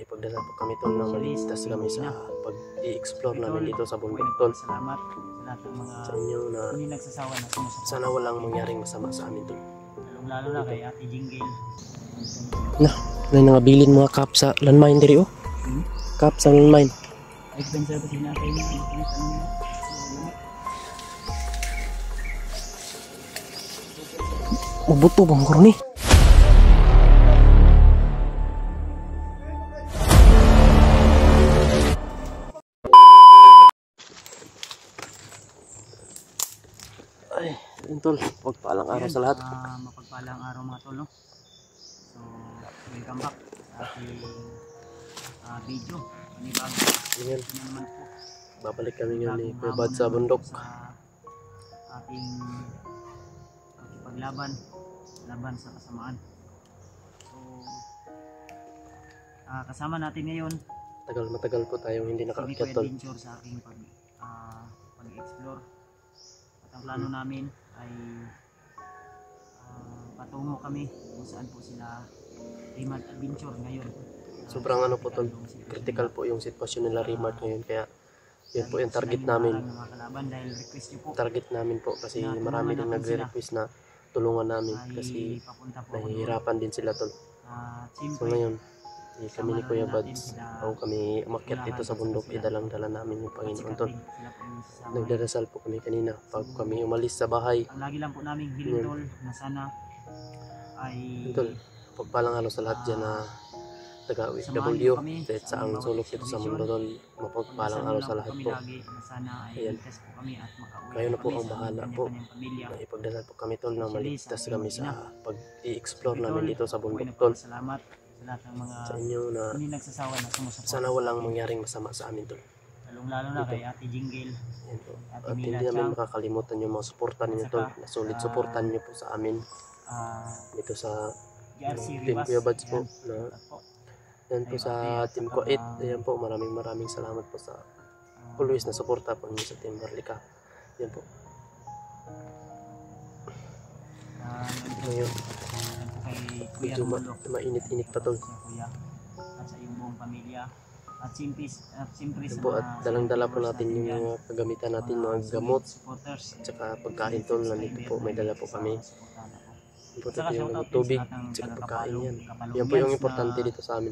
Ipagdasal po kami tol na maligtas kami sa pag-i-explore namin dito sa bundok tol. Salamat sa lahat ng mga sa inyo na hindi nagsasawa na sumusuporta. sana walang mangyaring masama sa amin tol. Lalo na kay Ate Jingle. Na, may nangabilin mga kap sa landmine diri oh. Kap sa landmine. Ay pensa ba sinatay niya? Mabuto bang korni? Ay, tol, pagpalang araw sa lahat. Mapagpalang araw mga tol, no? So, welcome back sa ating video. Panibago. Ayan, Naman po. babalik kami ngayon ni Kuya Bad sa bundok. Sa ating paglaban sa kasamaan. So, kasama natin ngayon Matagal po tayong hindi si nakaakyat Kuya tol. Adventure sa aking pag-explore. At ang plano namin ay patungo kami kung saan po sila Rimart Adventure ngayon. Sobrang ano po tol, critical po yung sitwasyon nila Rimart ngayon, kaya yun po yung target namin. Dahil request nyo po, Target namin po kasi marami din nagre-request na tulungan namin kasi nahihirapan din sila tol. So ngayon, kami ni Kuya Bads, bago kami umakyat dito sa bundok, idalang-dala namin yung Panginoon tol. Nagdarasal po kami kanina pag kami umalis sa bahay. Ang lagi lang po namin hiling tol na sana ay Tol, pagpalang ano sa lahat dyan na taga-OFW kahit sa ang sulok dito sa mundo tol, mapagpalang araw sa lahat po. Ayan, kayo na po ang bahala po. Ipagdasal po kami tol na maligtas kami sa pag-i-explore namin dito sa bundok tol. Salamat sa lahat ng mga Sa inyo na hindi nagsasawa na sumusuporta. sana walang mangyaring masama sa amin tol. Lalo na kay Ate Jingle. Ayan po. At hindi namin makakalimutan yung mga suportan ninyo tol, na solid suportan nyo po sa amin dito sa Team Kuya Bads po na yan po sa Team Kuwait. Ayan po, maraming salamat po sa always na suporta po niyo sa Team Marlika. Yan po. Ngayon, medyo mainit-init pa tol. At sa iyong buong pamilya. At simpre Yan po, at dalang-dala po natin yung mga kagamitan natin, mga gamot at saka pagkain tol. Nandito po, may dala po kami. Importante yung gamot, tubig at saka pagkain yan. Yan po yung importante dito sa amin.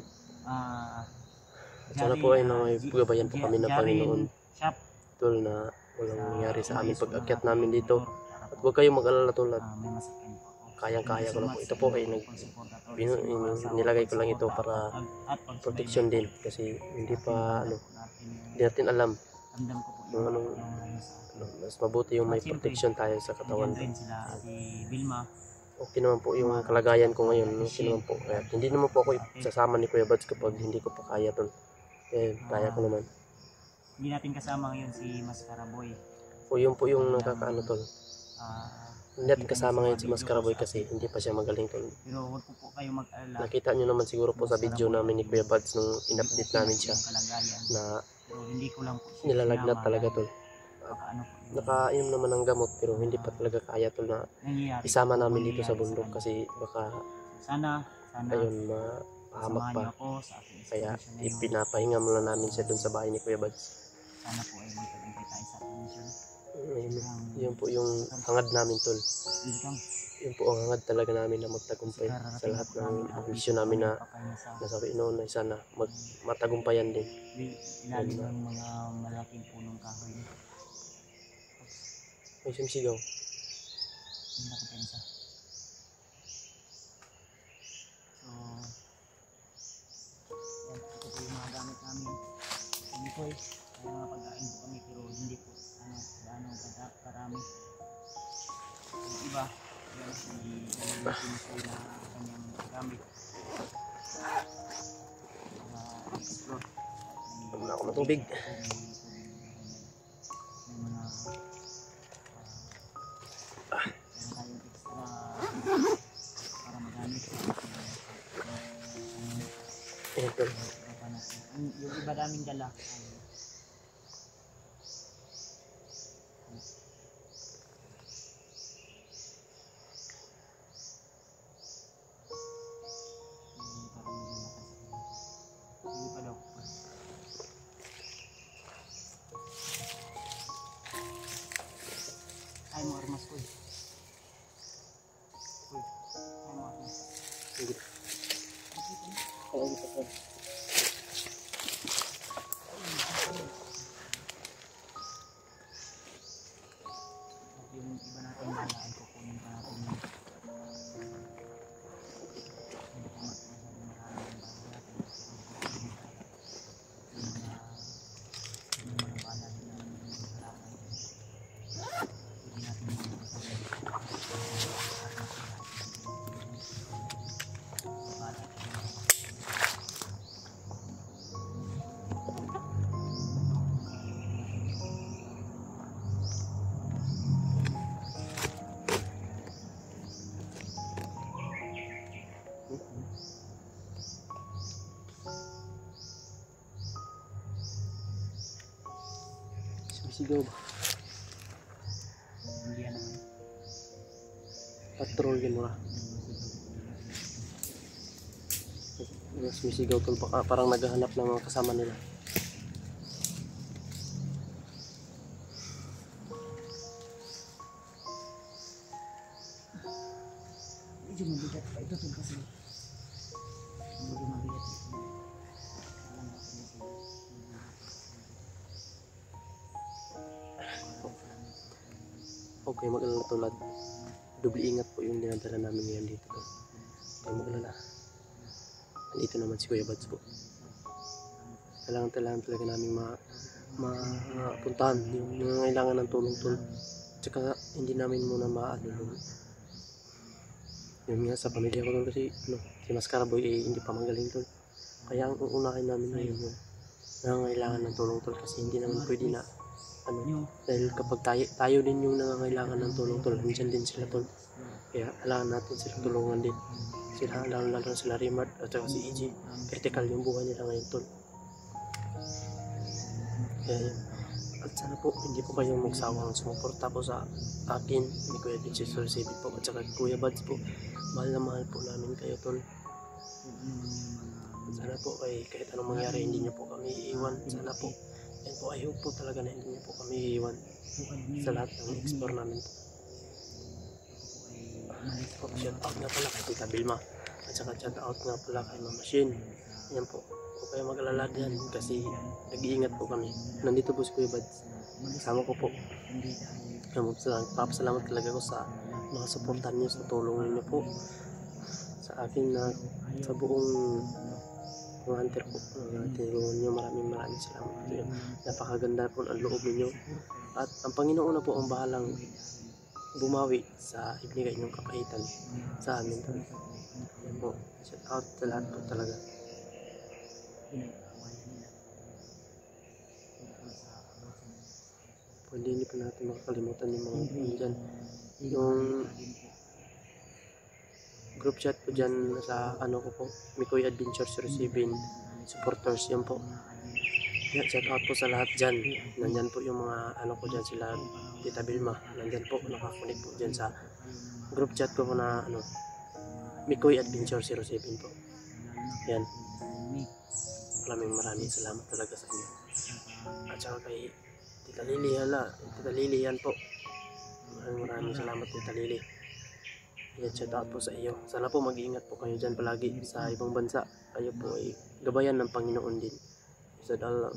Sana po ay nanggabayan po kami ng Panginoon tol na walang nangyari sa amin pag-akyat namin dito. At huwag kayong mag-alala tol, at kayang-kaya ko lang po. Ito po ay nilagay ko lang ito para protection din kasi hindi natin alam yung mas mabuti yung may protection tayo sa katawan. Okay naman po yung kalagayan ko ngayon, okay naman po. Kaya hindi naman po ako sasama ni Kuya Bads kapag hindi ko pa kaya tol. Kaya ko naman. Hindi natin kasama ngayon si Mascara Boy. O yun po yung nakakaano tol. Hindi natin kasama ngayon si Mascara Boy kasi hindi pa siya magaling tol. Pero huwag po kayo mag-alala. Nakita nyo naman siguro po sa video namin ni Kuya Bads nung in-update namin siya na nilalagnat talaga tol. Nakainom naman ng gamot pero hindi pa talaga kaya tol na isama namin dito sa bundok kasi baka ayun mapahamak pa. Kaya ipinapahinga muna namin siya dun sa bahay ni Kuya Bads. Sana po ay magtagumpay tayo sa mission. Yun po yung hangad namin tol. Yun po ang hangad talaga namin na magtagumpay sa lahat ng mission namin na nasa Pinoon ay sana matagumpayan din. Ilalim ng mga malaking punong kahoy. May sumsigaw. Hindi na kapensa. So, yan, ito po yung mga gamit namin. Hindi po may mga pagkain po kami pero hindi po gaano karami. Yung iba, yan si na kanyang gamit. Explore. Huwag na ako matubig. May mga tayong extra para magamit. Ayan tol. Yung iba daming dala sumisigaw ba? Hindi yan naman. Patrol din mo na. Sumisigaw tol, parang naghahanap ng mga kasama nila. Medyo mabigat pa ito tol kasi. Medyo mabigat ito. Okay, mag-alala tulad. Doble ingat po yung dinadala namin ngayon dito. Okay, mag-alala. Nandito naman si Kuya Bads po. Kailangan talaga namin mapuntahan yung nangangailangan ng tulong tol. Tsaka hindi namin muna maano yun nga sa pamilya ko tol kasi si Mascara Boy hindi pa magaling tol. Kaya ang uunahin namin ngayon yung nangangailangan ng tulong tol kasi hindi naman pwede na dahil kapag tayo din yung nangangailangan ng tulong tol, nandiyan din sila tol. Kaya kailangan natin silang tulungan din. Sila, lalo sila Rimart at saka si EJ. Critical yung buhay nila ngayon tol. Kaya yun. At sana po, hindi po kayong magsawang sumuporta po sa akin, ni Kuya Vincenzo Recibe po at saka Kuya Bads po. Mahal na mahal po namin kayo tol. Sana po kahit anong mangyari, hindi nyo po kami iiwan. Sana po. Yan po, I hope po talaga na hindi niyo po kami iiwan sa lahat ng explore namin po. Shout out nga pala kay Tita Vilma at saka shout out nga pala kay Mama Shin. Yan po, huwag kayo mag-alala dyan kasi nag-iingat po kami. Nandito po si Kuya Bads, kasama ko po. Papasalamat talaga ko sa mga supportan niyo, sa tulong niyo po sa akin na sa buong mga hunter po, tinulungan nyo, maraming salamat po yun. Napakaganda po ang loob ninyo at ang Panginoon na po ang bahalang bumawi sa ibigay nyong kapahitan sa amin. Yan po, shout out sa lahat po talaga. Hindi pa natin makakalimutan yung mga dyan, yung group chat po dyan sa ano ko po, Mikoy Adventures Receiving supporters, yan po. Yan, shout out po sa lahat dyan. Nandyan po yung mga ano ko dyan, sila Tita Vilma. Nandyan po, nakakunik po dyan sa group chat ko po na ano, Mikoy Adventures Receiving po. Yan. Maraming salamat talaga sa inyo. At saka kay Tita Lily, Tita Lily yan po. Maraming salamat Tita Lily. Yan, shout out po sa iyo. Sana po mag-iingat po kayo dyan palagi sa ibang bansa. Kayo po ay gabayan ng Panginoon din. Sa Allah,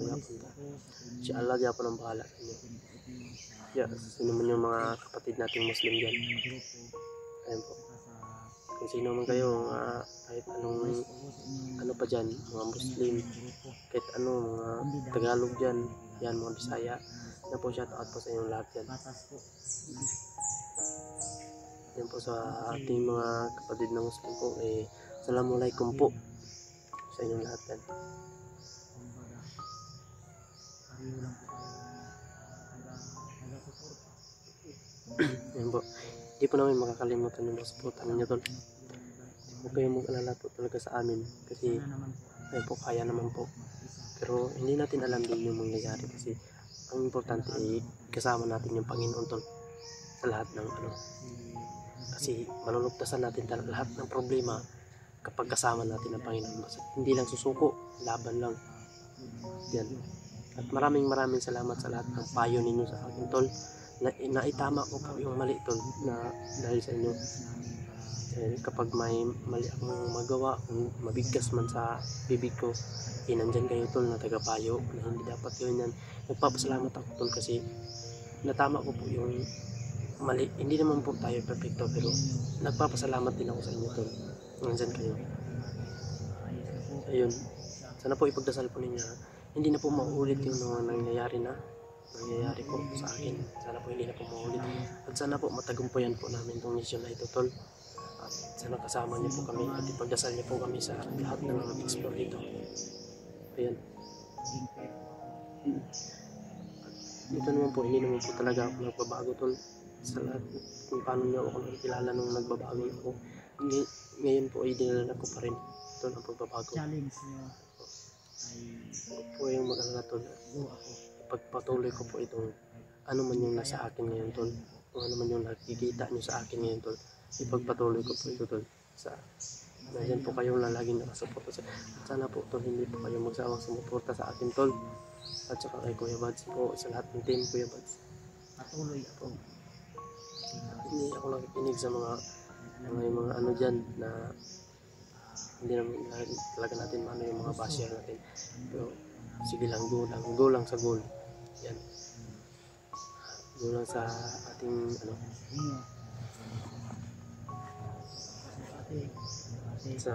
si Allah diya po ng bahala sa inyo. Yeah, sino man yung mga kapatid nating Muslim dyan. Ayan po. Kung sino man kayo, kahit anong ano pa dyan, mga Muslim, kahit ano, mga Tagalog dyan, yan, mga Bisaya. Yan po, shout out po sa inyong lahat dyan. Yan po sa ating mga kapatid ng Muslim po, Assalamualaikum po sa inyong lahat yan. Yan po, hindi po namin makakalimutan yung mga supportan ninyo tol. Huwag kayong mag-alala po talaga sa amin kasi ayun po, kaya naman po. Pero hindi natin alam din yung mangyayari kasi ang importante ay kasama natin yung Panginoon tol sa lahat ng ano. Kasi malulugtasan natin talaga lahat ng problema kapag kasama natin ang Panginoon. Hindi lang susuko, laban lang. Yan. At maraming salamat sa lahat ng payo ninyo sa akin tol. Naitama ko po yung mali tol na dahil sa inyo. Kapag may mali akong magawa, kung mabigkas man sa bibig ko, nandyan kayo tol na tagapayo na hindi dapat yun yan. Nagpapasalamat ako tol kasi natama ko po yung mali. Hindi naman po tayo perfecto pero nagpapasalamat din ako sa inyo tol. Nandyan kayo. Ayun. Sana po ipagdasal po ninyo. Hindi na po mauulit yung mga nangyayari po sa akin. Sana po hindi na po mauulit. At sana po matagumpayan po namin itong mission na ito tol. At sana kasama niyo po kami at ipagdasal niyo po kami sa lahat ng mga explore dito. Ayan. Dito naman po, hindi naman po talaga ako nagbabago tol. Sa lahat kung paano niyo ako nakikilala nung nagbabago ako. Ngayon po ay dinala ko pa rin ito ng pagbabago. Challenge niyo ay po yung mag-alala tol. ipagpatuloy ko po itong ano man yung nasa akin ngayon tol, kung ano man yung nakikita nyo sa akin ngayon tol, ipagpatuloy ko po ito tol, sa nandiyan po kayo na laging nakasuporta sa, sana po tol hindi po kayo magsawang sumuporta sa akin tol, at saka kay Kuya Buds po, sa lahat ng team Kuya Buds. Patuloy ako. Hindi ako nakikinig sa mga ano dyan na hindi naman talaga natin ano yung mga basher natin, pero sige lang, go lang sa goal, yan, go lang sa ating ano, sa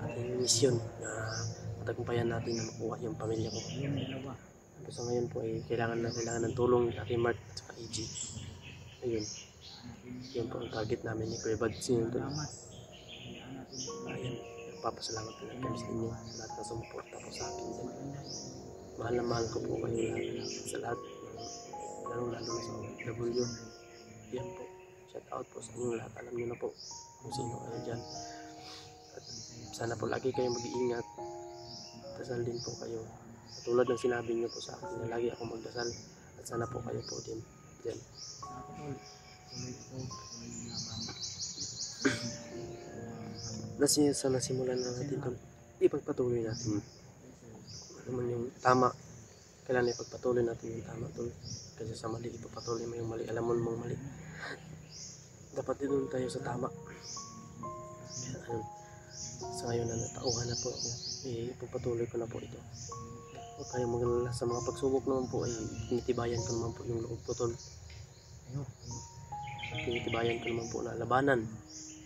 ating misyon na matagumpayan natin na makuha yung pamilya ko. So ngayon po ay kailangan ng tulong ni Ate Mark at saka AG. Ayun, yun po ang target namin ni Kuya Buds yun tol. Ayun, nagpapasalamat talaga kami sa inyo, sa lahat na sumuporta po sa akin. Mahal na mahal ko po kayo lahat, sa lahat, lalo sa OFW. Yan po, shout out po sa inyo lahat, alam nyo na po kung sino kayo dyan. At sana po lagi kayong mag-iingat, dasal din po kayo. Tulad ng sinabi nyo po sa akin na lagi ako magdasal, at sana po kayo po din dyan. Sa nasimulan na natin tol, ipagpatuloy natin ano man yung tama, kailangan ipagpatuloy natin yung tama tol, kasi sa mali ipagpatuloy mo yung mali, alam mo mong mali, dapat din tayo sa tama. Ayun, sa ngayon na natauhan na po ako, ipagpatuloy ko na po ito. Huwag kayong magalala, sa mga pagsubok naman po ay tinitibayan ko naman po yung loob ko tol, tinitibayan ko naman po na labanan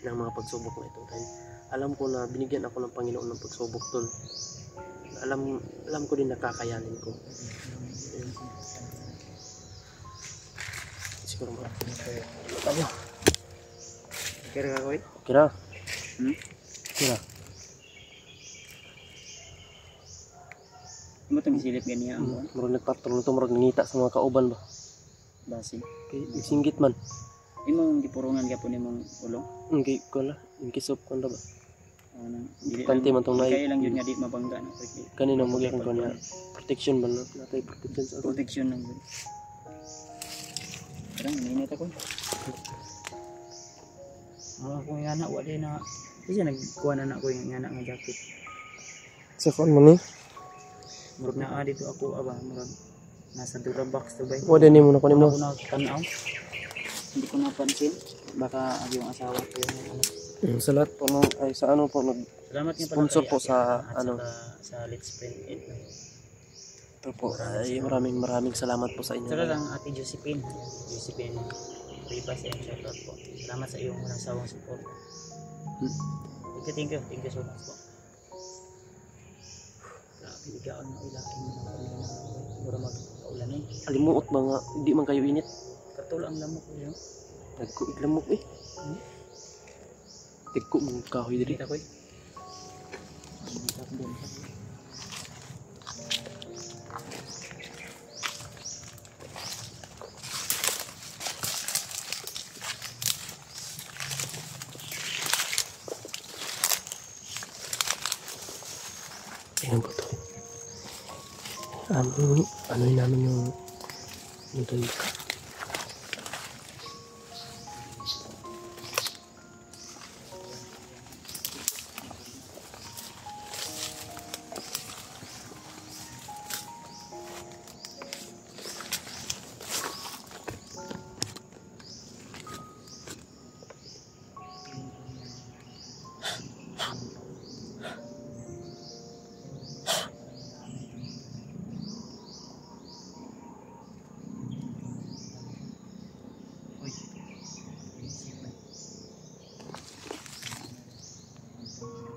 ng mga pagsubok na ito. Dahil alam ko na binigyan ako ng Panginoon ng pagsubok tol, alam ko din nakakayanin ko. Ayun. Siguro mo tayo kira ka koy? Kira kira mo itong silip ganyan mo? Murag nagpatrol ito, murag nangita sa mga kauban ba? Basing? Singgit man. Imong gipurungan ka po ni mong ulong? Hindi ko na, yung kisop ko na ba? Kanti man tong kaya lang yun nga di mabangga na. Kanina magyakon ko niya, protection ba na? Natay protection sa ako. Protection lang yun. Parang minit ako. Kung yung anak, wala na. Kasi nagkuha na ako yung anak nga jacket. Sa phone mo ni? Murag na dito ako, murag nasa Durabox to ba? Wala ni mo na kunin mo. Ako na tanaw. Hindi ko napansin. Baka yung asawa ko yung Sa lahat po ay sa ano po salamat nga sponsor po sa ano sa Let's Print It. Ito po ay maraming salamat po sa inyo. Salamat lang Ate Josephine Rivas, and shoutout po. Salamat sa iyong nasawang support. Thank you so much po. Bigyan na ilahin mo na siguro magpaulan eh. Alimuot ba nga, hindi man kayo init? Katul ang lamok ko yun. Nagkuig lamok eh. Tigko mong kahoy diri. Kita ko eh. Ayan po ito. Ano yun namin yung tayo.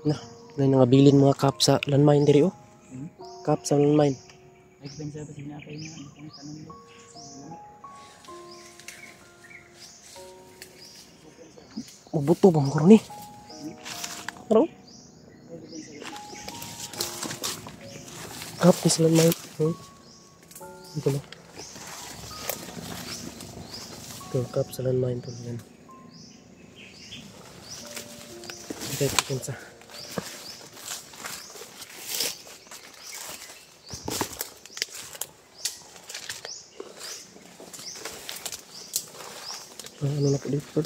Na nangabilin mga cup sa landmine diri oh. Cup sa landmine. Expensive ba sinapay niya? Ang tanong mo. Mabuto bang ko ni? Ano? Cup sa landmine. Ito na. Ito cup sa landmine to yan. Okay, sa Ano na po dito, tol?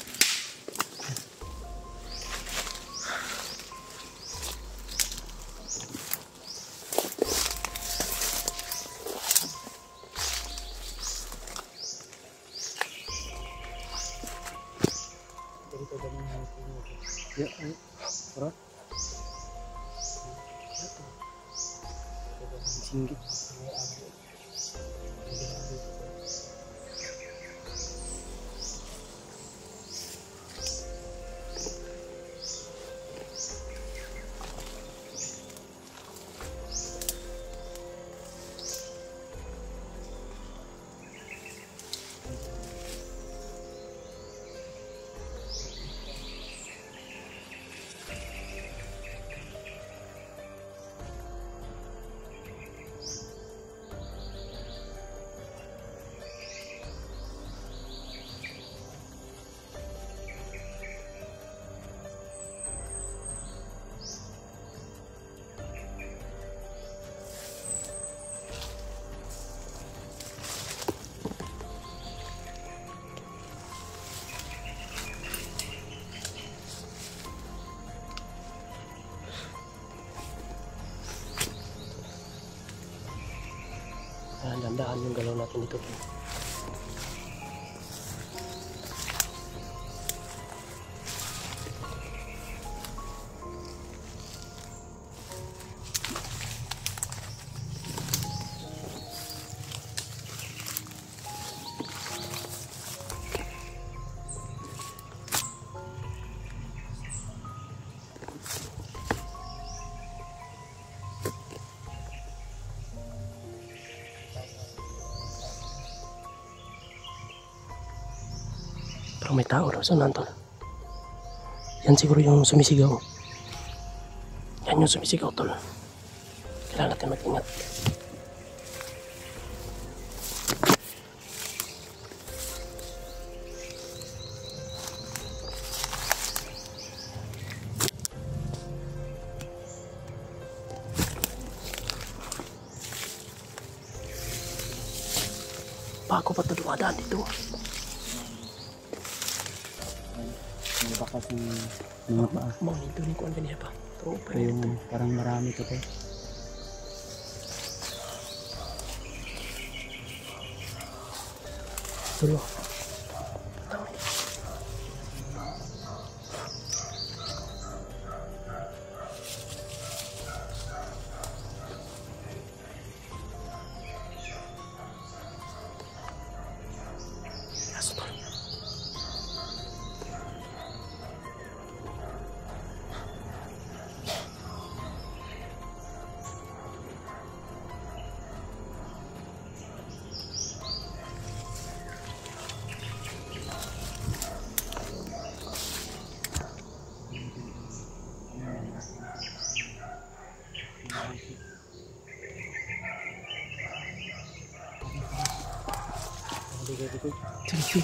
Ya, ayo. Ora. Singgit. Dahan-dahan yung galaw natin dito. Parang may tao daw. Saan nandun? Yan siguro yung sumisigaw. Yan yung sumisigaw, tol. Kailangan natin mag-ingat. Bago pa ito dumadaan dito. May bakas ng mga paa. Mga nito rin ko ang ganyan pa. Ito yung parang marami ito tayo. Tulo. Sige.